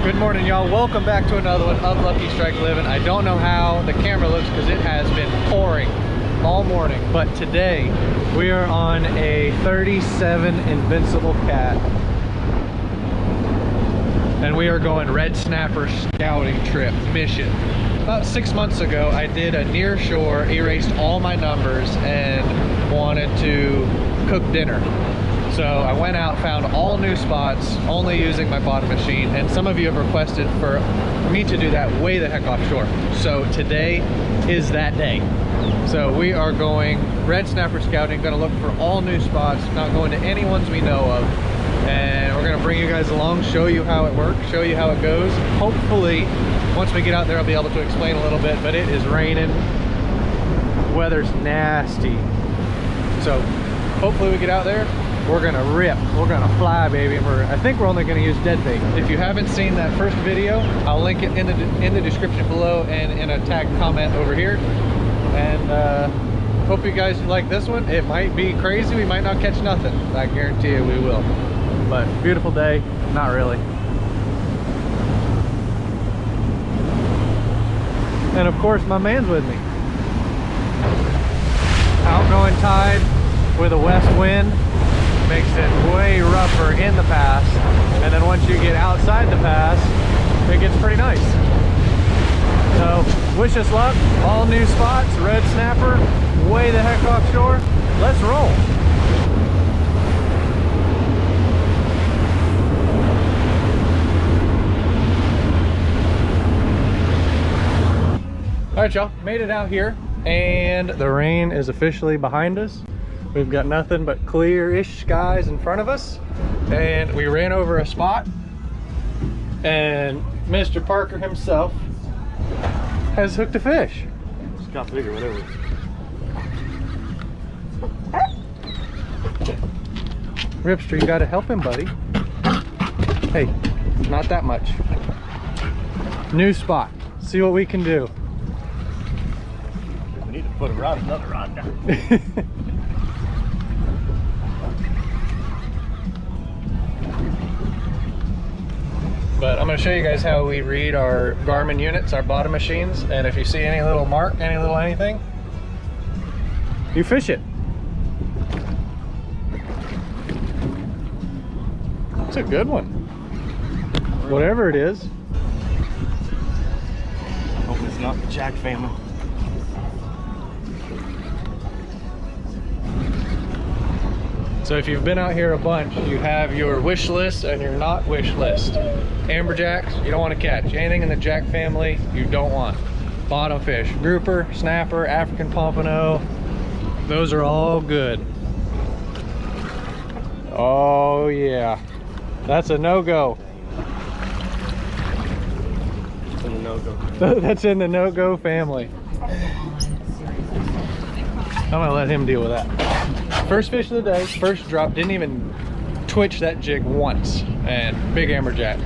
Good morning, y'all. Welcome back to another one of Lucky Strike Living. I don't know how the camera looks because it has been pouring all morning, but today we are on a 37 Invincible Cat and we are going red snapper scouting trip mission. About 6 months ago I did a near shore, erased all my numbers and wanted to cook dinner. So I went out, found all new spots, only using my bottom machine, and some of you have requested for me to do that way the heck offshore. So today is that day. So we are going red snapper scouting, gonna look for all new spots, not going to any ones we know of. And we're gonna bring you guys along, show you how it works, show you how it goes. Hopefully, once we get out there, I'll be able to explain a little bit, but it is raining. The weather's nasty. So hopefully we get out there. We're gonna rip, we're gonna fly, baby. I think we're only gonna use dead bait. If you haven't seen that first video, I'll link it in the description below and in a tagged comment over here. And hope you guys like this one. It might be crazy, we might not catch nothing. I guarantee you we will. But beautiful day, not really. And of course my man's with me. Outgoing tide with a west wind makes it way rougher in the pass, and then once you get outside the pass it gets pretty nice. So wish us luck, all new spots, red snapper, way the heck offshore. Let's roll. All right, y'all, made it out here and the rain is officially behind us. We've got nothing but clear-ish skies in front of us, and we ran over a spot, and Mr. Parker himself has hooked a fish. It's got bigger, whatever. Ripster, you gotta help him, buddy. Hey, not that much. New spot. See what we can do. We need to put another rod down. But I'm going to show you guys how we read our Garmin units, our bottom machines, and if you see any little mark, any little anything, you fish it. It's a good one. Whatever it is. Hope it's not the Jack family. So if you've been out here a bunch, you have your wish list and your not wish list. Amberjacks, you don't want to catch. Anything in the jack family, you don't want. Bottom fish, grouper, snapper, African pompano, those are all good. Oh yeah, that's a no-go. It's in the no-go. That's in the no-go family. I'm gonna let him deal with that. First fish of the day, first drop, didn't even twitch that jig once, and big amberjack.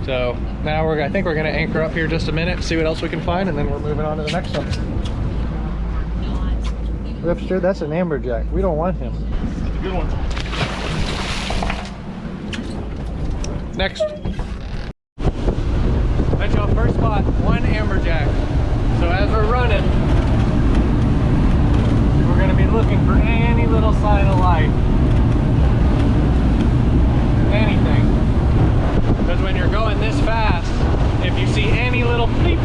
So now I think we're gonna anchor up here just a minute, see what else we can find, and then we're moving on to the next one. Ripster, that's an amberjack. We don't want him. That's a good one. Next. That's your first spot, one amberjack. So as we're running, we're gonna be looking for any little sign of life. Anything. Because when you're going this fast, if you see any little bleep,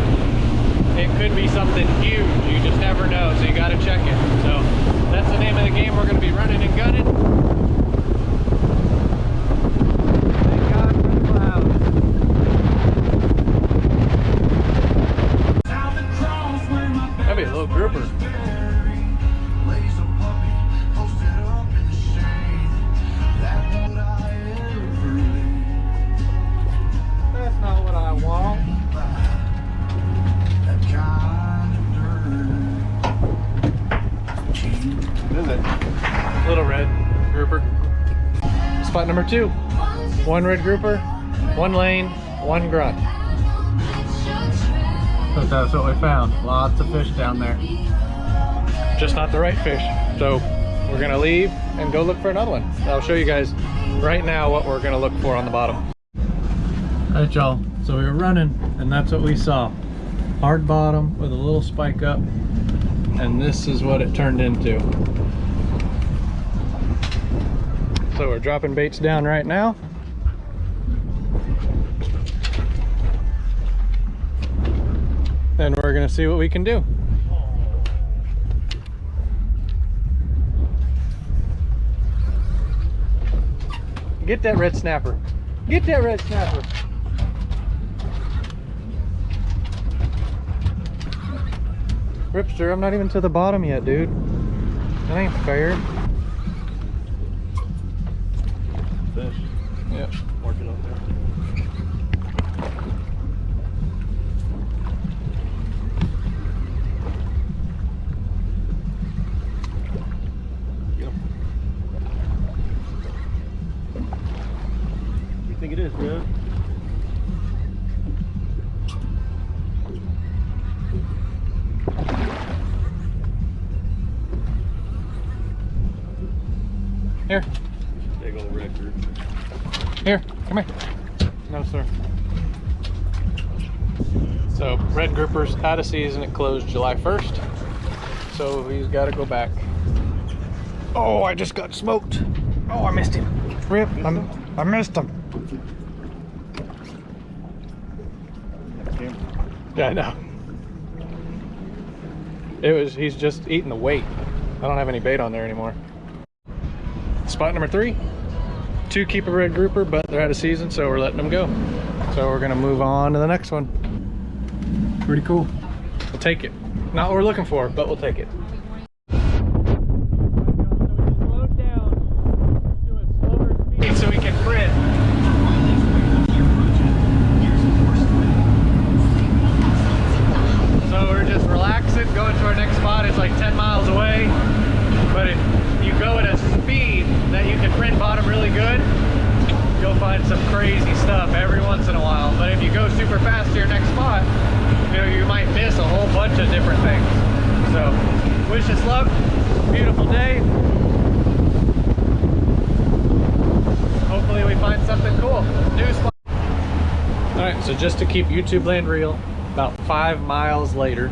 it could be something huge. You just never know, so you gotta check it. So that's the name of the game. We're gonna be running and gunning. Thank God for the clouds. That'd be a little grouper. That's not what I want. What is it? Little red grouper. Spot number 2. One red grouper, one lane, one grunt. But that's what we found. Lots of fish down there. Just not the right fish. So we're gonna leave and go look for another one. I'll show you guys right now what we're gonna look for on the bottom. Alright y'all, so we were running and that's what we saw. Hard bottom with a little spike up, and this is what it turned into. So we're dropping baits down right now. And we're gonna see what we can do. Get that red snapper. Get that red snapper. Ripster, I'm not even to the bottom yet, dude. That ain't fair. Fish. Yep. Working up there. Yep. What do you think it is, man? Here. Big old record. Here, come here. No, sir. So, red grouper's out of season. It closed July 1st. So, he's got to go back. Oh, I just got smoked. Oh, I missed him. Rip, I missed him. Yeah, I know. He's just eating the weight. I don't have any bait on there anymore. Spot number 3. 2 keep a red grouper, but they're out of season, so we're letting them go. So we're gonna move on to the next one. Pretty cool. We'll take it. Not what we're looking for, but we'll take it. Slow down to a slower speed so we can print. So we're just relaxing, going to our next spot. It's like 10 miles away, but if you go at a speed that you can print bottom really good, you'll find some crazy stuff every once in a while. But if you go super fast to your next spot, you know, you might miss a whole bunch of different things. So wish us luck. Beautiful day. Hopefully we find something cool. New spot. All right, so just to keep YouTube land real, about 5 miles later,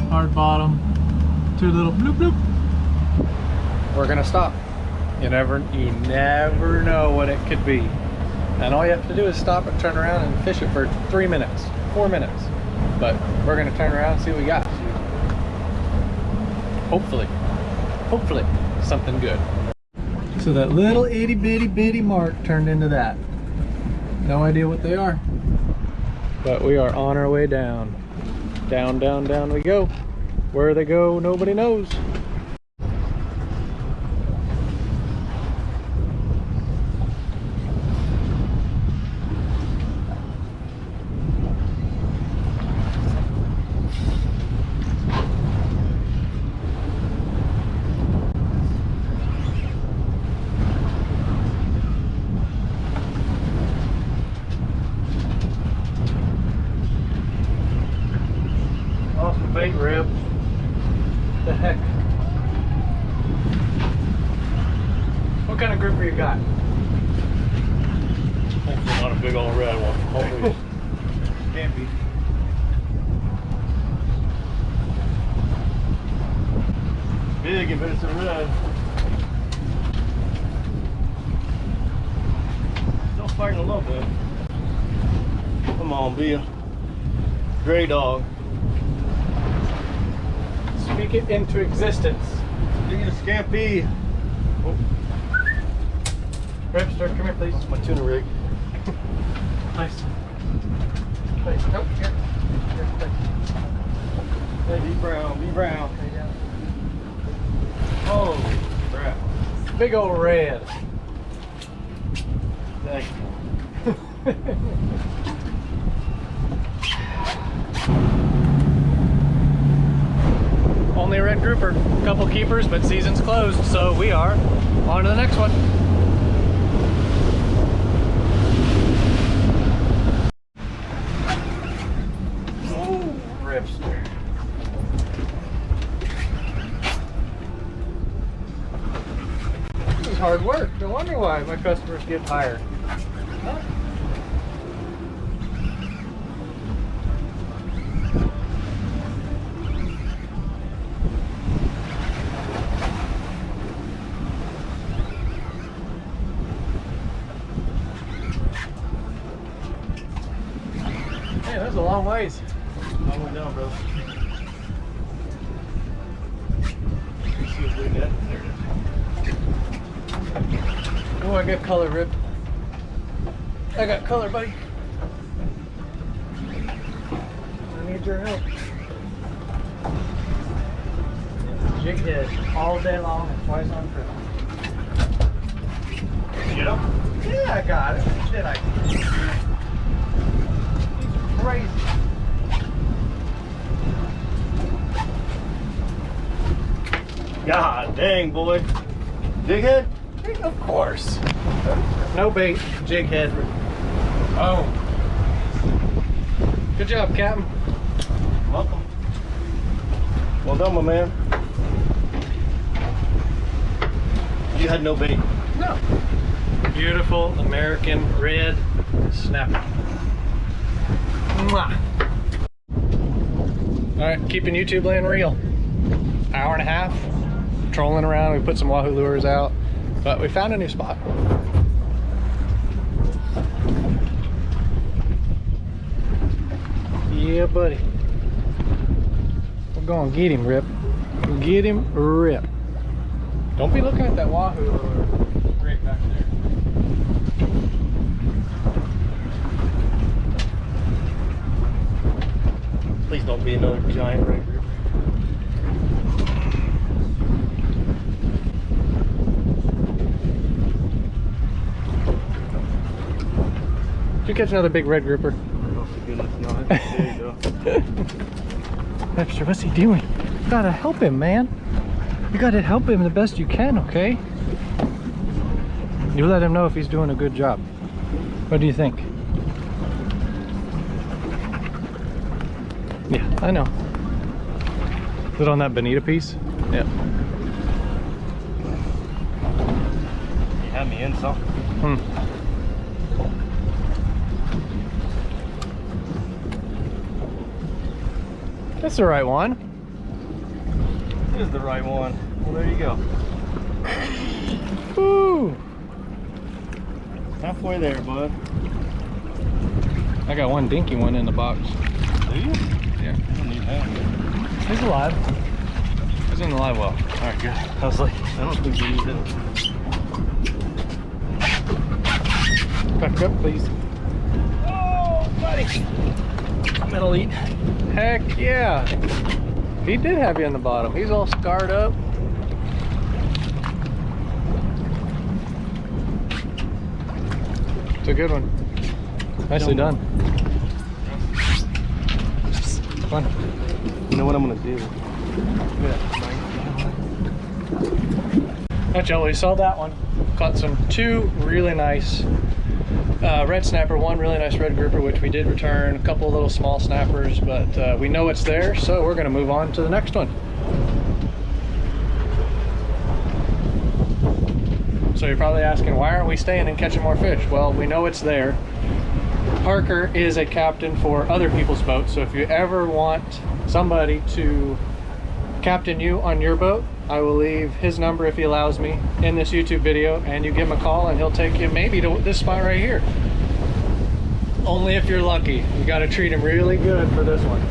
hard bottom, 2 little bloop bloop. We're gonna stop. You never know what it could be. And all you have to do is stop and turn around and fish it for 3 minutes, 4 minutes. But we're gonna turn around and see what we got. Hopefully something good. So that little itty bitty mark turned into that. No idea what they are. But we are on our way down. Down, down, down we go. Where they go, nobody knows. Awesome bait rib. The heck? What kind of grouper you got? Hopefully not a big old red one. Hopefully. Can't be. Big if it's a red. Still fighting a little bit. Come on, be a gray dog. Speak it into existence. You get a scampi. Oh, Ripster, come here please. that's my tuna rig. Nice. Nice. Nope, here. Here, Hey, be brown, be brown. Oh, crap. big old red. Thank you. Only a red grouper. Couple keepers, but season's closed, so we are on to the next one. Oh, ripster. This is hard work. No wonder why why my customers get hired. Hey, that's a long ways. Long way down, bro. See a big net. There it is. Oh, I got color, Rip. I got color, buddy. I need your help. Jig head all day long and twice on trip. Get him? Yeah, I got it. Did I? He's crazy. God dang, boy. Jig head? Of course. No bait, jig head. Oh. Good job, Captain. Welcome. Well done, my man. You had no bait. No. Beautiful American red snapper. Mwah. All right, keeping YouTube land real. Hour and a half, trolling around. We put some wahoo lures out, but we found a new spot. Yeah, buddy. We're going to get him, Rip. Get him, Rip. Don't be looking at that wahoo lure right back there. Please don't be another giant red grouper. Did you catch another big red grouper? Oh, for goodness, no. There you go. Webster, what's he doing? You gotta help him, man. You gotta help him the best you can, okay? You let him know if he's doing a good job. What do you think? Yeah, I know. Is it on that bonita piece? Yeah. You had me in something. That's the right one. It is the right one. Well, there you go. Woo! Halfway there, bud. I got one dinky one in the box. Do you? Yeah. I don't need that. He's alive. He's in the live well. Alright, good. I was like, I don't think you need it. Back up, please. Oh, buddy. Metal eat. Heck yeah. He did have you in the bottom. He's all scarred up. It's a good one. Nicely done. Fun. You know what I'm gonna do? Alright, y'all, we saw that one. Caught two really nice red snapper, one really nice red grouper, which we did return, a couple of little small snappers, but we know it's there, so we're going to move on to the next one. So you're probably asking, why aren't we staying and catching more fish? Well, we know it's there. Parker is a captain for other people's boats, so if you ever want somebody to captain you on your boat, I will leave his number, if he allows me, in this YouTube video, and you give him a call and he'll take you maybe to this spot right here. Only if you're lucky. You got to treat him really good for this one.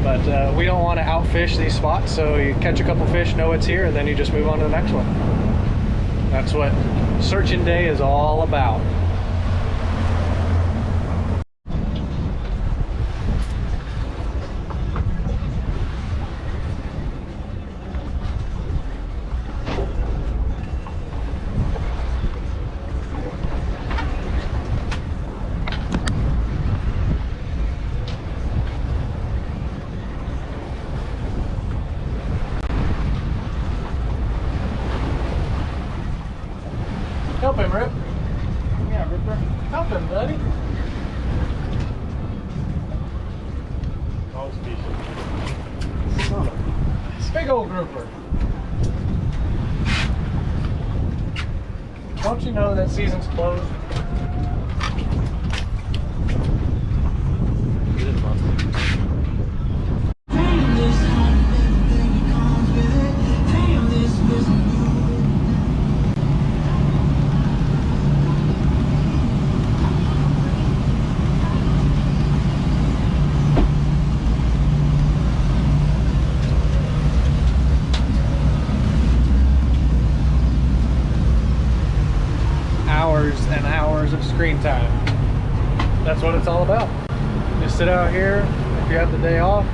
But we don't want to outfish these spots, so you catch a couple fish, know it's here, and then you just move on to the next one. That's what searching day is all about. Help him, Rip. Yeah, Ripper. Help him, buddy. All species. Son of It's a big old grouper. Don't you know that season's closed? Hours and hours of screen time. That's what it's all about. Just sit out here if you have the day off,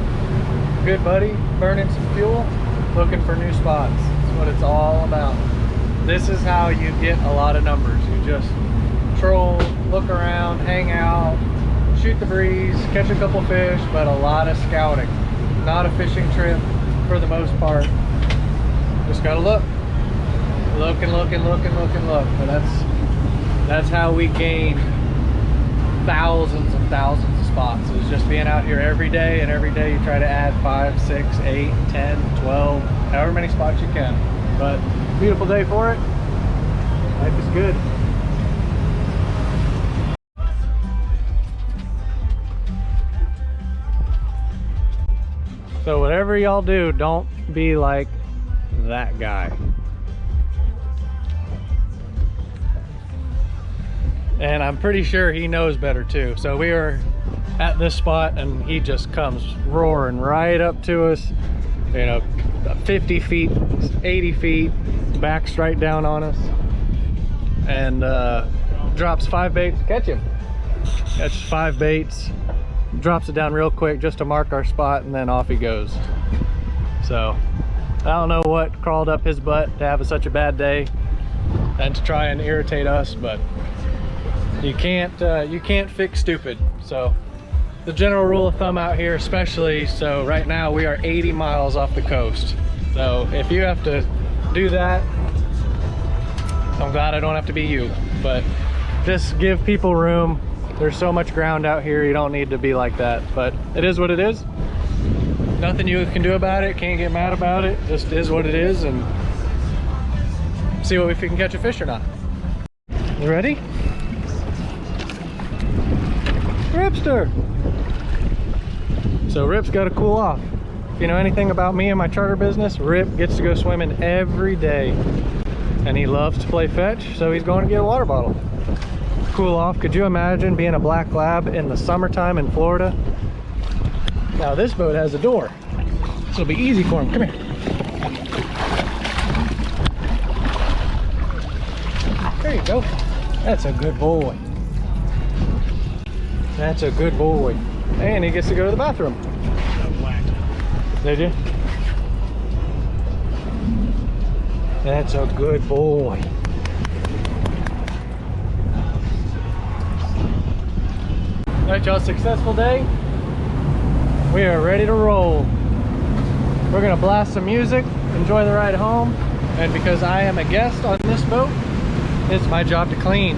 good buddy, burning some fuel, looking for new spots. That's what it's all about. This is how you get a lot of numbers. You just troll, look around, hang out, shoot the breeze, catch a couple fish, but a lot of scouting. Not a fishing trip for the most part. Just gotta look. Look and look and look and look and look. But that's how we gain thousands and thousands of spots. It's just being out here every day, and every day you try to add 5, 6, 8, 10, 12, however many spots you can. But beautiful day for it. Life is good. So whatever y'all do, don't be like that guy. And I'm pretty sure he knows better too. So we are at this spot and he just comes roaring right up to us, you know, 50 feet, 80 feet, backs right down on us, and drops 5 baits. Catch him. Catches 5 baits, drops it down real quick just to mark our spot, and then off he goes. So I don't know what crawled up his butt to have such a bad day and to try and irritate us, but you can't fix stupid. So the general rule of thumb out here, especially, so right now we are 80 miles off the coast. So if you have to do that, I'm glad I don't have to be you, but just give people room. There's so much ground out here, you don't need to be like that, but it is what it is. Nothing you can do about it, can't get mad about it, just is what it is, and see if we can catch a fish or not. You ready? Ripster! So Rip's got to cool off. If you know anything about me and my charter business, Rip gets to go swimming every day. And he loves to play fetch, so he's going to get a water bottle. Cool off. Could you imagine being a black lab in the summertime in Florida? Now this boat has a door. This will be easy for him. Come here. There you go. That's a good boy. That's a good boy. And he gets to go to the bathroom. Did you? That's a good boy. Alright y'all, successful day. We are ready to roll. We're gonna blast some music, enjoy the ride home, and because I am a guest on this boat, it's my job to clean.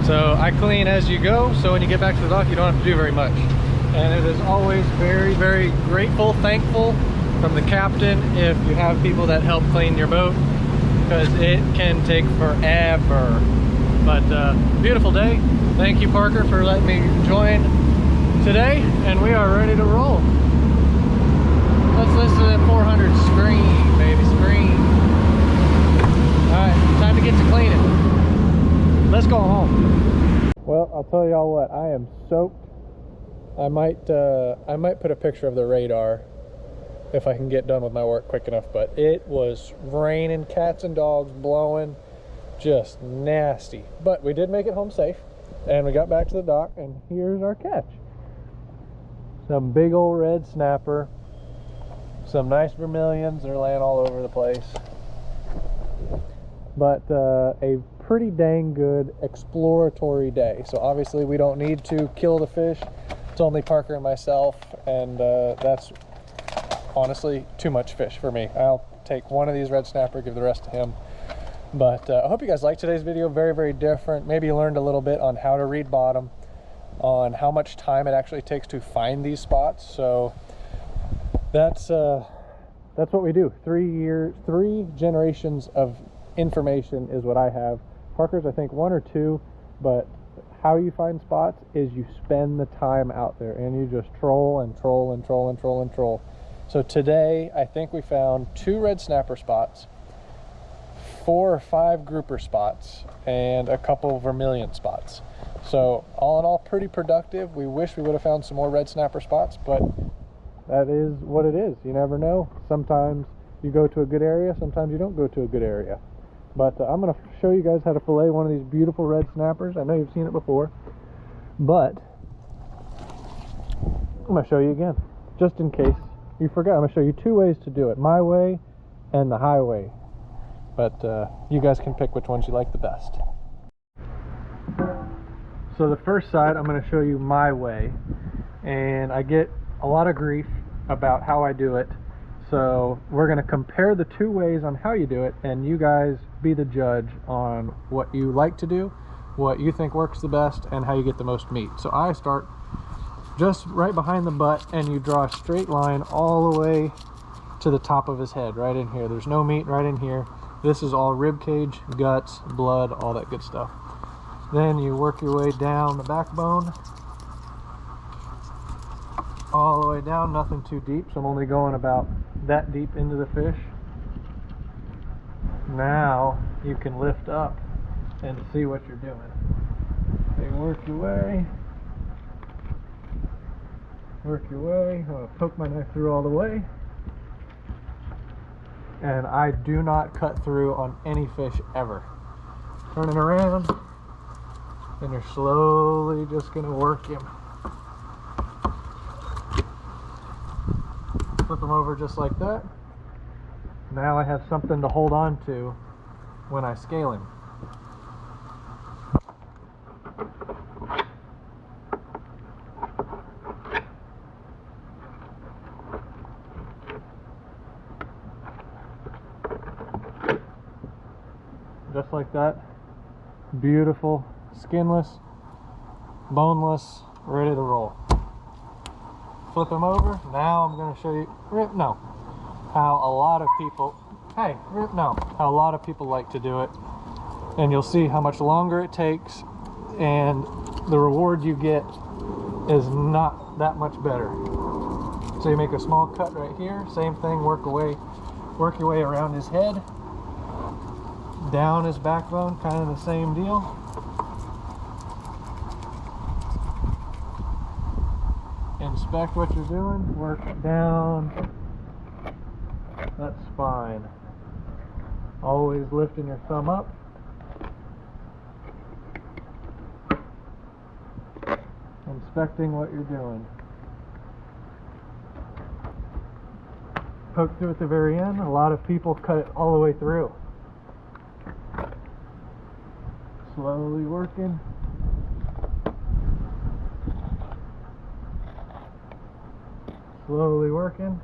So I clean as you go, so when you get back to the dock, you don't have to do very much. And it is always very, very grateful, thankful from the captain if you have people that help clean your boat, because it can take forever. But beautiful day. Thank you, Parker, for letting me join today, and we are ready to roll. Let's listen to that 400 scream, baby, scream. All right, time to get to cleaning. Let's go home. Well, I'll tell y'all what, I am soaked. I might put a picture of the radar if I can get done with my work quick enough, but it was raining, cats and dogs blowing, just nasty. But we did make it home safe, and we got back to the dock, and here's our catch. Some big old red snapper, some nice vermilions. They're laying all over the place, but a pretty dang good exploratory day. So obviously we don't need to kill the fish. It's only Parker and myself, and that's honestly too much fish for me. I'll take one of these red snapper, give the rest to him. But I hope you guys liked today's video. Very, very different. Maybe you learned a little bit on how to read bottom, on how much time it actually takes to find these spots. So that's what we do. 3 generations of information is what I have Parker's I think 1 or 2, but how you find spots is you spend the time out there and you just troll and troll and troll and troll and troll. So today I think we found 2 red snapper spots, 4 or 5 grouper spots, and a couple vermilion spots. So all in all, pretty productive. We wish we would have found some more red snapper spots, but that is what it is. You never know. Sometimes you go to a good area, sometimes you don't go to a good area. But I'm going to show you guys how to fillet one of these beautiful red snappers. I know you've seen it before, but I'm going to show you again, just in case you forgot. I'm going to show you 2 ways to do it, my way and the highway. But you guys can pick which ones you like the best. So the first side, I'm going to show you my way, and I get a lot of grief about how I do it. So we're going to compare the 2 ways on how you do it, and you guys be the judge on what you like to do, what you think works the best, and how you get the most meat. So I start just right behind the butt, and you draw a straight line all the way to the top of his head, right in here. There's no meat right in here. This is all rib cage, guts, blood, all that good stuff. Then you work your way down the backbone, all the way down, nothing too deep, so I'm only going about that deep into the fish. Now you can lift up and see what you're doing. So you work your way, I'm going to poke my knife through all the way, and I do not cut through on any fish ever. Turning around, and you're slowly just going to work him. Flip them over just like that. Now I have something to hold on to when I scale him. Just like that. Beautiful, skinless, boneless, ready to roll. Flip them over. Now I'm going to show you how a lot of people how a lot of people like to do it, and you'll see how much longer it takes, and the reward you get is not that much better. So you make a small cut right here, same thing, work your way around his head, down his backbone, kind of the same deal. Inspect what you're doing, work down that spine. Always lifting your thumb up. Inspecting what you're doing. Poke through at the very end. A lot of people cut it all the way through. Slowly working. Slowly working.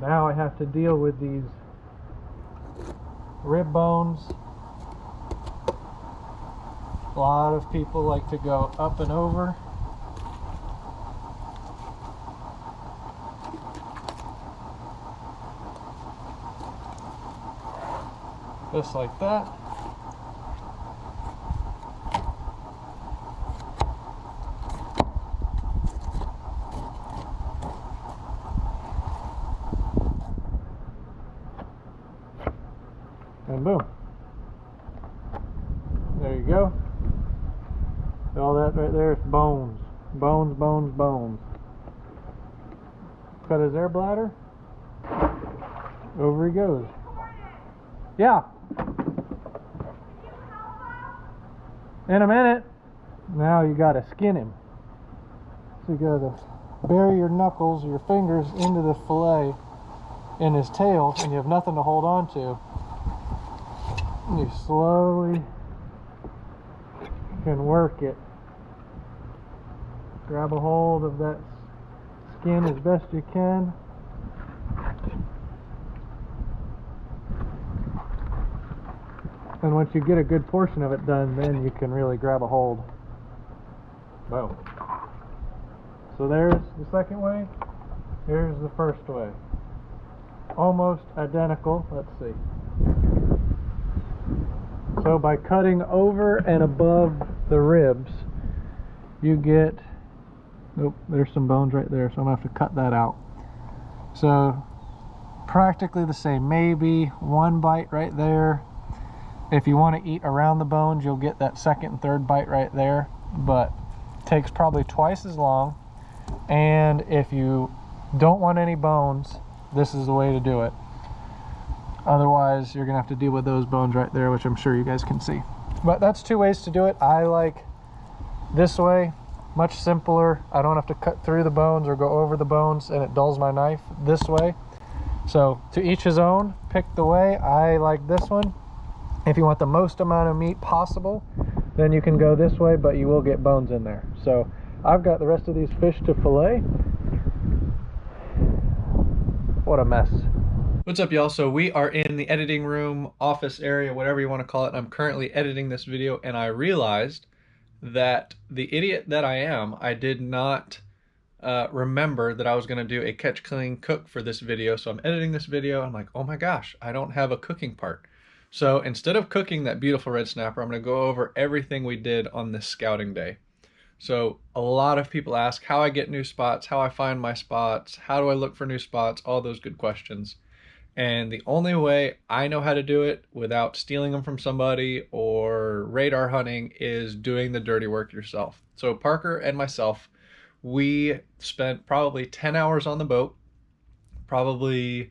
Now I have to deal with these rib bones. A lot of people like to go up and over. Just like that. And boom. There you go. All that right there is bones. Bones, bones, bones. Cut his air bladder. Over he goes. Yeah. In a minute. Now you gotta skin him. So you gotta bury your knuckles, your fingers into the fillet in his tail, and you have nothing to hold on to. And you slowly can work it. Grab a hold of that skin as best you can. And once you get a good portion of it done, then you can really grab a hold. Boom. So there's the second way. Here's the first way. Almost identical. Let's see. So by cutting over and above the ribs, you get, oh, there's some bones right there, so I'm gonna have to cut that out. So practically the same, maybe one bite right there. If you want to eat around the bones, you'll get that second and third bite right there, but takes probably twice as long. And if you don't want any bones, this is the way to do it. Otherwise, you're gonna have to deal with those bones right there, which I'm sure you guys can see. But that's two ways to do it. I like this way, much simpler. I don't have to cut through the bones or go over the bones, and it dulls my knife this way. So to each his own, pick the way. I like this one. If you want the most amount of meat possible, then you can go this way, but you will get bones in there. So I've got the rest of these fish to fillet. What a mess. What's up, y'all? So we are in the editing room, office area, whatever you want to call it. I'm currently editing this video, and I realized that the idiot that I am, I did not remember that I was going to do a catch, clean, cook for this video. So I'm editing this video. I'm like, oh my gosh, I don't have a cooking part. So instead of cooking that beautiful red snapper, I'm going to go over everything we did on this scouting day. So a lot of people ask how I get new spots, how I find my spots, how do I look for new spots, all those good questions. And the only way I know how to do it without stealing them from somebody or radar hunting is doing the dirty work yourself. So Parker and myself, we spent probably 10 hours on the boat. Probably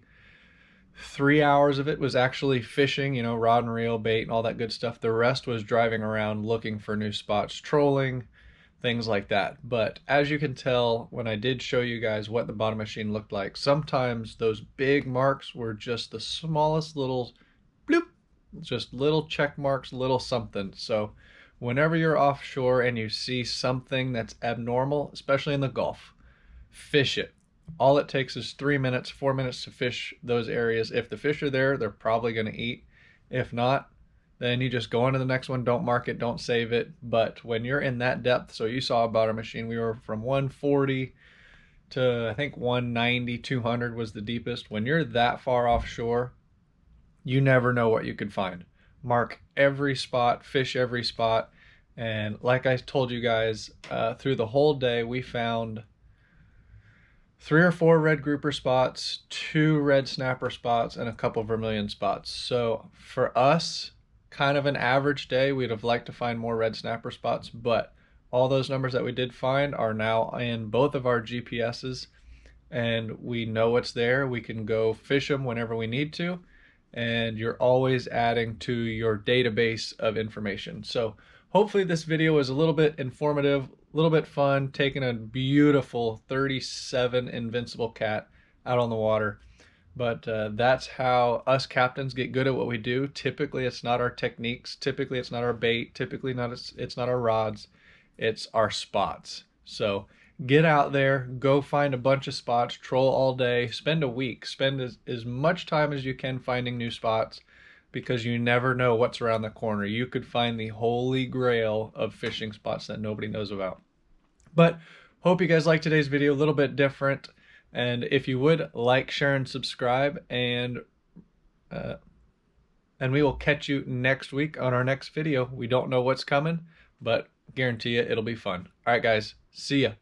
3 hours of it was actually fishing, you know, rod and reel, bait, and all that good stuff. The rest was driving around looking for new spots, trolling, things like that. But as you can tell, when I did show you guys what the bottom machine looked like, sometimes those big marks were just the smallest little bloop, just little check marks, little something. So whenever you're offshore and you see something that's abnormal, especially in the Gulf, fish it. All it takes is 3 minutes, 4 minutes to fish those areas. If the fish are there, they're probably going to eat. If not, then you just go on to the next one. Don't mark it, don't save it. But when you're in that depth, so you saw about our machine, we were from 140 to I think 190, 200 was the deepest. When you're that far offshore, you never know what you could find. Mark every spot, fish every spot. And like I told you guys, through the whole day, we found 3 or 4 red grouper spots, 2 red snapper spots, and a couple vermilion spots. So for us, kind of an average day, we'd have liked to find more red snapper spots, but all those numbers that we did find are now in both of our GPSs, and we know what's there. We can go fish them whenever we need to, and you're always adding to your database of information. So hopefully this video was a little bit informative, a little bit fun, taking a beautiful 37 invincible cat out on the water. But that's how us captains get good at what we do. Typically, it's not our techniques. Typically, it's not our bait. Typically, it's not our rods. It's our spots. So get out there, go find a bunch of spots, troll all day, spend a week. Spend as much time as you can finding new spots, because you never know what's around the corner. You could find the holy grail of fishing spots that nobody knows about. But hope you guys liked today's video, a little bit different. And if you would, like, share, and subscribe, and we will catch you next week on our next video. We don't know what's coming, but guarantee you it'll be fun. All right, guys, see ya.